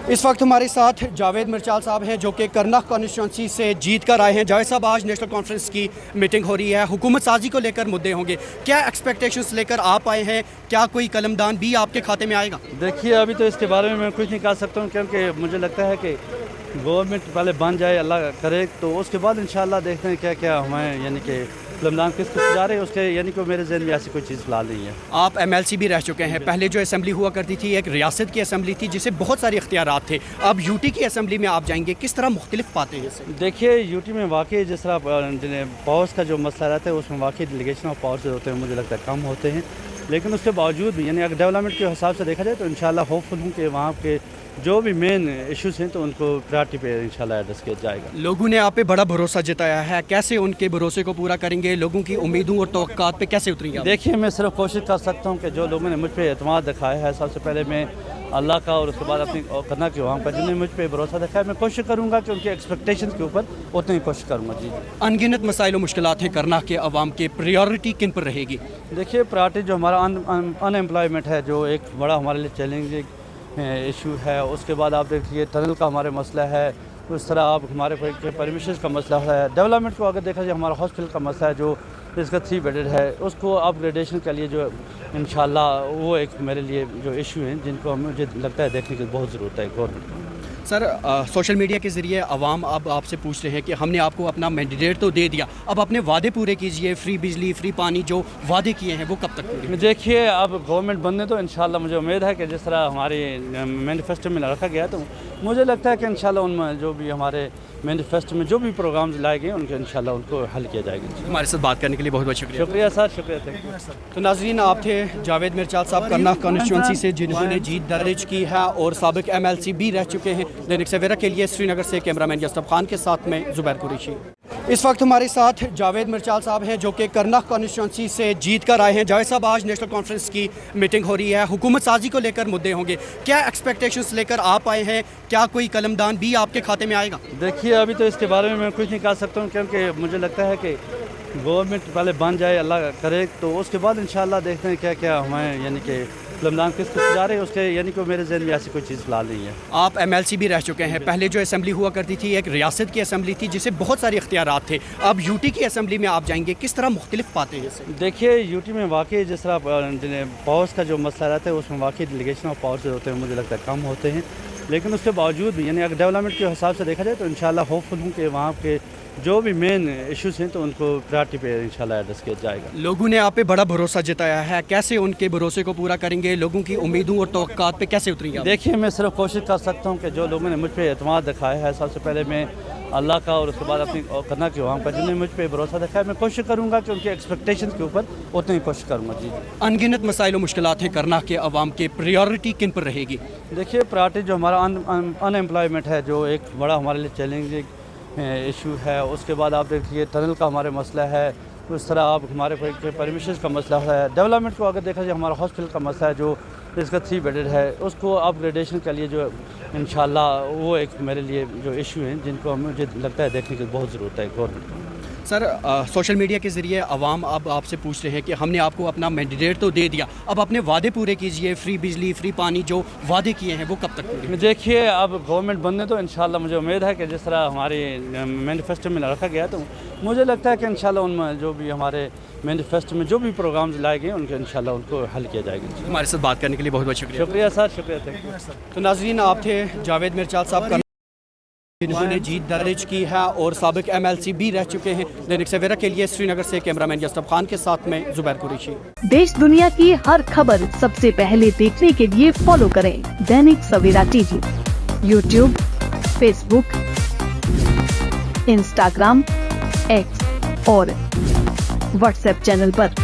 इस वक्त हमारे साथ जावेद मिर्चाल साहब हैं जो कि करनाख कॉन्स्टिट्यूंसी से जीत कर आए हैं। जावेद साहब, आज नेशनल कॉन्फ्रेंस की मीटिंग हो रही है, हुकूमत साजी को लेकर मुद्दे होंगे, क्या एक्सपेक्टेशंस लेकर आप आए हैं? क्या कोई कलमदान भी आपके खाते में आएगा? देखिए, अभी तो इसके बारे में मैं कुछ नहीं कह सकता हूँ, क्योंकि मुझे लगता है कि गवर्नमेंट पहले बन जाए, अल्लाह करे, तो उसके बाद इंशाल्लाह देखते हैं क्या क्या हमें यानी कि कलमदान किस किस जा रहे हैं उसके, यानी कि मेरे जहन में ऐसी कोई चीज़ फिलहाल नहीं है। आप MLC भी रह चुके हैं। पहले जो असेंबली हुआ करती थी एक रियासत की असेंबली थी जिसे बहुत सारे इख्तियारात थे, अब UT की असेंबली में आप जाएंगे, किस तरह मुख्तलिफ पाते हैं इसे? देखिए, UT में वाकई जिस तरह पावर्स का जो मसला रहता है उसमें वाकई डेलीगेशन ऑफ पावर्स होते हैं, मुझे लगता है कम होते हैं, लेकिन उसके बावजूद भी यानी अगर डेवलपमेंट के हिसाब से देखा जाए तो इंशाल्लाह होपफुल हूँ कि वहाँ के जो भी मेन इश्यूज़ हैं तो उनको प्रायोरिटी पे इंशाल्लाह एड्रेस किया जाएगा। लोगों ने आप पे बड़ा भरोसा जताया है, कैसे उनके भरोसे को पूरा करेंगे? लोगों की उम्मीदों और तवक्कात पे कैसे उतरेंगे आप? देखिए, मैं सिर्फ कोशिश कर सकता हूँ कि जो लोगों ने मुझ पर एतमाद दिखाया है, सबसे पहले मैं अल्लाह का और उसके बाद अपनी करना के वहाँ पर जिन्होंने मुझ पर भरोसा दिखाया, मैं कोशिश करूँगा कि उनके एक्सपेक्टेशन के ऊपर उतनी कोशिश करूँगा। जी, अनगिनत मसाइल और मुश्किलात हैं करनाख के अवाम के, प्रायोरिटी किन पर रहेगी? देखिए, प्रायोरिटी जो हमारा अनएम्प्लॉयमेंट है, जो एक बड़ा हमारे लिए चैलेंजिंग इशू है, उसके बाद आप देखिए टनल का हमारे मसला है, उस तरह आप हमारे परमिशन का मसला है, डेवलपमेंट को अगर देखा जाए हमारा हॉस्पिटल का मसला है जो इसका 3 बेडेड है, उसको अपग्रेडेशन के लिए जो इंशाल्लाह वो एक मेरे लिए जो इशू हैं जिनको मुझे लगता है देखने की बहुत ज़रूरत है गवर्नमेंट। सर, सोशल मीडिया के ज़रिए अवाम अब आपसे पूछ रहे हैं कि हमने आपको अपना मैंडेट तो दे दिया, अब अपने वादे पूरे कीजिए, फ्री बिजली, फ्री पानी जो वादे किए हैं वो कब तक पूरे? देखिए, अब गवर्नमेंट बनने तो इंशाल्लाह मुझे उम्मीद है कि जिस तरह हमारे मैनिफेस्टो में रखा गया, तो मुझे लगता है कि इंशाल्लाह उनमें जो भी हमारे मैनिफेस्टो में जो भी प्रोग्राम्स लाए गए उनके इंशाल्लाह उनको हल किया जाएगा। हमारे साथ बात करने के लिए बहुत बहुत शुक्रिया। शुक्रिया सर, शुक्रिया, थैंक यू। तो नाज़रीन, आप थे जावेद मिर्चाल साहब करनाख कॉन्स्टिट्यूंसी से जिन्होंने जीत दर्ज की है और साबिक MLC भी रह चुके हैं। दैनिक सवेरा के लिए श्रीनगर से कैमरामैन यसफ खान के साथ में जुबैर कुरैशी। इस वक्त हमारे साथ जावेद मिर्चाल साहब हैं जो कि करनाख कॉन्स्टिट्यूंसी से जीत कर आए हैं। जावेद साहब, आज नेशनल कॉन्फ्रेंस की मीटिंग हो रही है, हुकूमत साजी को लेकर मुद्दे होंगे, क्या एक्सपेक्टेशंस लेकर आप आए हैं? क्या कोई कलमदान भी आपके खाते में आएगा? देखिए, अभी तो इसके बारे में मैं कुछ नहीं कह सकता हूँ, क्योंकि मुझे लगता है कि गवर्नमेंट पहले बन जाए, अल्लाह करे, तो उसके बाद इंशाल्लाह देखते हैं क्या क्या हमें यानी कि कलमदान किस किस जा रहे हैं उसके, यानी कि मेरे जहन में ऐसी कोई चीज़ फिलहाल नहीं है। आप MLC भी रह चुके हैं। पहले जो असेंबली हुआ करती थी एक रियासत की असेंबली थी जिसे बहुत सारे इख्तियारात थे, अब UT की असेंबली में आप जाएंगे, किस तरह मुख्तलिफ पाते हैं इसे? देखिए, UT में वाकई जिस तरह पावर्स का जो मसला रहता है उसमें वाकई डेलीगेशन ऑफ पावर्स होते हैं, मुझे लगता है कम होते हैं, लेकिन उसके बावजूद भी यानी अगर डेवलपमेंट के हिसाब से देखा जाए तो इंशाल्लाह होपफुल हूँ कि वहाँ के जो भी मेन इश्यूज़ हैं तो उनको प्रायोरिटी पे इंशाल्लाह एड्रेस किया जाएगा। लोगों ने आप पे बड़ा भरोसा जताया है, कैसे उनके भरोसे को पूरा करेंगे? लोगों की उम्मीदों और तवक्कात पे कैसे उतरेंगे आप? देखिए, मैं सिर्फ कोशिश कर सकता हूँ कि जो लोगों ने मुझ पर एतमाद दिखाया है, सबसे पहले मैं अल्लाह का और उसके बाद अपनी करना के वहाँ पर जिन्होंने मुझ पर भरोसा दिखाया, मैं कोशिश करूँगा कि उनके एक्सपेक्टेशन के ऊपर उतनी कोशिश करूँगा। जी, अनगिनत मसाइल और मुश्किलात हैं करनाख के अवाम के, प्रायोरिटी किन पर रहेगी? देखिए, प्रायोरिटी जो हमारा अनएम्प्लॉयमेंट है, जो एक बड़ा हमारे लिए चैलेंजिंग इशू है, उसके बाद आप देखिए टनल का हमारे मसला है, उस तरह आप हमारे परमिशन का मसला है, डेवलपमेंट को अगर देखा जाए हमारा हॉस्पिटल का मसला है जो इसका 3 बेडेड है, उसको अपग्रेडेशन के लिए जो इंशाल्लाह वो एक मेरे लिए जो इशू हैं जिनको मुझे लगता है देखने की बहुत ज़रूरत है गवर्नमेंट। सर, सोशल मीडिया के ज़रिए अवाम अब आपसे पूछ रहे हैं कि हमने आपको अपना मैंडेट तो दे दिया, अब अपने वादे पूरे कीजिए, फ्री बिजली, फ्री पानी जो वादे किए हैं वो कब तक पूरे? देखिए, अब गवर्नमेंट बनने तो इंशाल्लाह मुझे उम्मीद है कि जिस तरह हमारे मैनिफेस्टो में रखा गया, तो मुझे लगता है कि इंशाल्लाह उनमें जो भी हमारे मैनिफेस्टो में जो भी प्रोग्राम्स लाए गए उनके इंशाल्लाह उनको हल किया जाएगा। हमारे साथ बात करने के लिए बहुत बहुत शुक्रिया। शुक्रिया सर, शुक्रिया, थैंक यू। तो नाज़रीन, आप थे जावेद मिर्चाल साहब जिन्होंने जीत दर्ज की है और साबिक MLC भी रह चुके हैं। दैनिक सवेरा के लिए श्रीनगर से कैमरामैन यसफ खान के साथ में जुबैर कुरैशी। देश दुनिया की हर खबर सबसे पहले देखने के लिए फॉलो करें Dainik Savera TV, YouTube, Facebook, Instagram, X और WhatsApp चैनल पर।